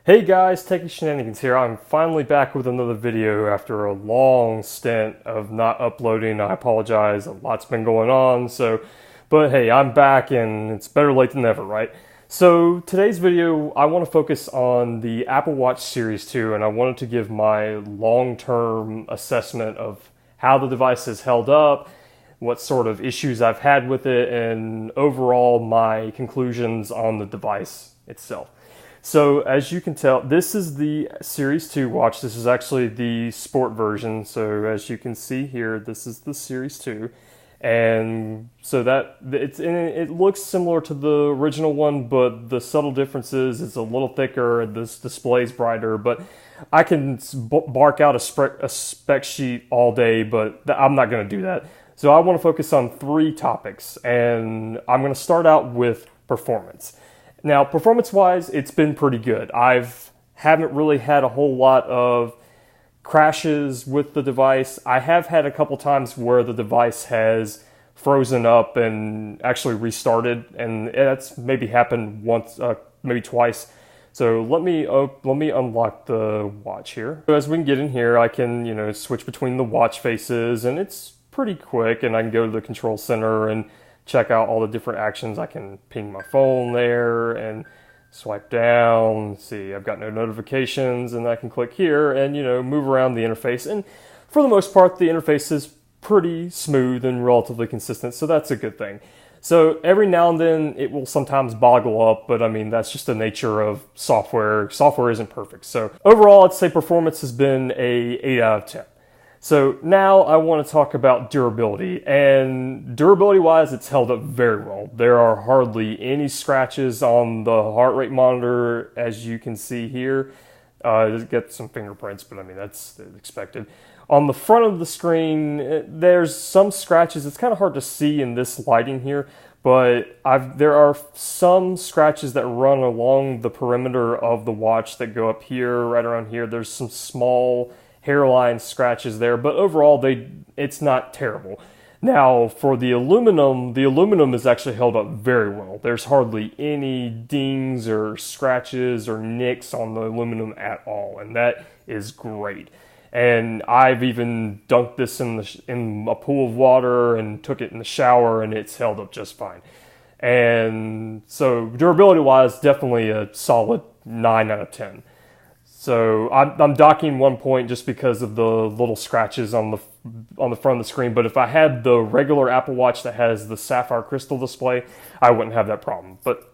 Hey guys, techyShenanigans here. I'm finally back with another video after a long stint of not uploading. I apologize, a lot's been going on, but hey, I'm back and it's better late than never, right? So today's video, I want to focus on the Apple Watch Series 2, and I wanted to give my long-term assessment of how the device has held up, what sort of issues I've had with it, and overall my conclusions on the device itself. So as you can tell, this is the Series 2 watch. This is actually the sport version. So as you can see here, this is the Series 2. And so it looks similar to the original one, but the subtle difference is it's a little thicker, this display's brighter, but I can bark out a spec sheet all day, but I'm not going to do that. So I want to focus on three topics, and I'm going to start out with performance. Now, performance-wise, it's been pretty good. Haven't really had a whole lot of crashes with the device. I have had a couple times where the device has frozen up and actually restarted, and that's maybe happened once, maybe twice. So let me unlock the watch here. So as we can get in here, I can switch between the watch faces, and it's pretty quick. And I can go to the control center and check out all the different actions. I can ping my phone there and swipe down. See, I've got no notifications, and I can click here and move around the interface. And for the most part, the interface is pretty smooth and relatively consistent, so that's a good thing. So every now and then it will sometimes boggle up, but I mean that's just the nature of software. Software isn't perfect. So overall, I'd say performance has been a 8 out of 10. So now I want to talk about durability, and durability-wise, it's held up very well. There are hardly any scratches on the heart rate monitor, as you can see here. It gets some fingerprints, but I mean, that's expected. On the front of the screen, there's some scratches. It's kind of hard to see in this lighting here, but there are some scratches that run along the perimeter of the watch that go up here, right around here. There's some small hairline scratches there, but overall it's not terrible. Now for the aluminum is actually held up very well. There's hardly any dings or scratches or nicks on the aluminum at all, and that is great. And I've even dunked this in a pool of water and took it in the shower, and it's held up just fine. And so durability wise, definitely a solid 9 out of 10. So I'm docking 1 point just because of the little scratches on the front of the screen. But if I had the regular Apple Watch that has the sapphire crystal display, I wouldn't have that problem. But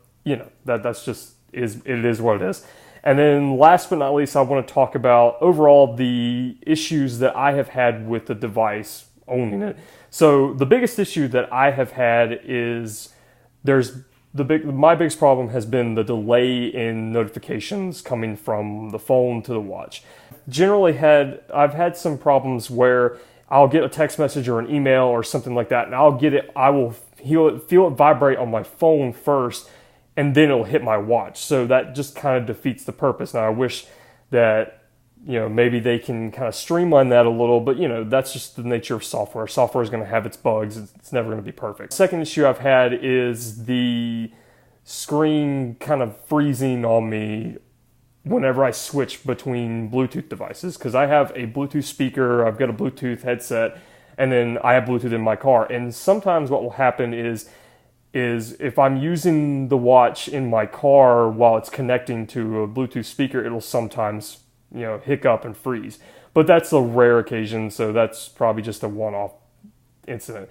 that's just it is what it is. And then last but not least, I want to talk about overall the issues that I have had with the device owning it. So the biggest issue that I have had is my biggest problem has been the delay in notifications coming from the phone to the watch. I've had some problems where I'll get a text message or an email or something like that, and I will feel it vibrate on my phone first, and then it'll hit my watch. So that just kind of defeats the purpose. Now I wish that maybe they can kind of streamline that a little, but that's just the nature of software. Software is going to have its bugs. It's never going to be perfect. Second issue I've had is the screen kind of freezing on me whenever I switch between Bluetooth devices, because I have a Bluetooth speaker, I've got a Bluetooth headset, and then I have Bluetooth in my car. And sometimes what will happen is if I'm using the watch in my car while it's connecting to a Bluetooth speaker, it'll sometimes hiccup and freeze. But that's a rare occasion, so that's probably just a one-off incident.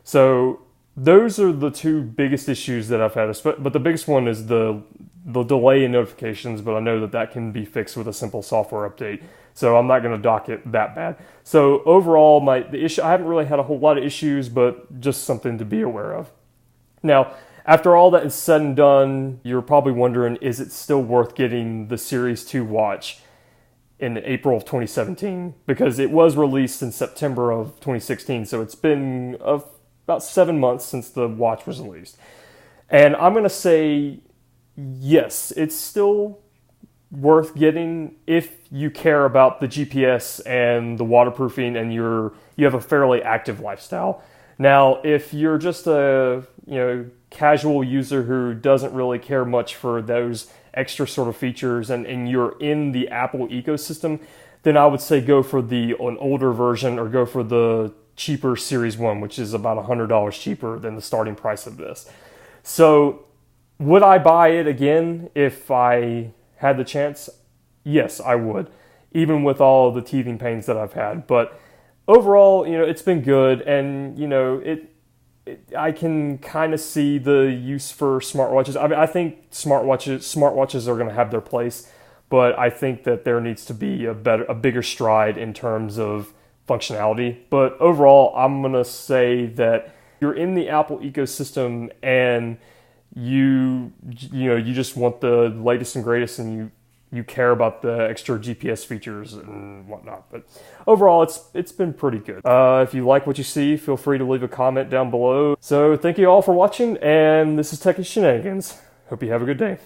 So those are the two biggest issues that I've had. But the biggest one is the delay in notifications, but I know that can be fixed with a simple software update. So I'm not going to dock it that bad. So overall, the issue, I haven't really had a whole lot of issues, but just something to be aware of. Now, after all that is said and done, you're probably wondering, is it still worth getting the Series 2 watch in April of 2017? Because it was released in September of 2016, so it's been about 7 months since the watch was released. And I'm going to say yes, it's still worth getting if you care about the GPS and the waterproofing and you have a fairly active lifestyle. Now, if you're just a casual user who doesn't really care much for those extra sort of features and you're in the Apple ecosystem, then I would say go for an older version or go for the cheaper Series 1, which is about $100 cheaper than the starting price of this. So would I buy it again if I had the chance? Yes, I would, even with all the teething pains that I've had. But overall, it's been good, and I can kind of see the use for smartwatches. I mean, I think smartwatches are going to have their place, but I think that there needs to be a bigger stride in terms of functionality. But overall, I'm going to say that you're in the Apple ecosystem and you just want the latest and greatest, and you care about the extra GPS features and whatnot. But overall, it's been pretty good. If you like what you see, feel free to leave a comment down below. So thank you all for watching, and this is techyShenanigans. Hope you have a good day.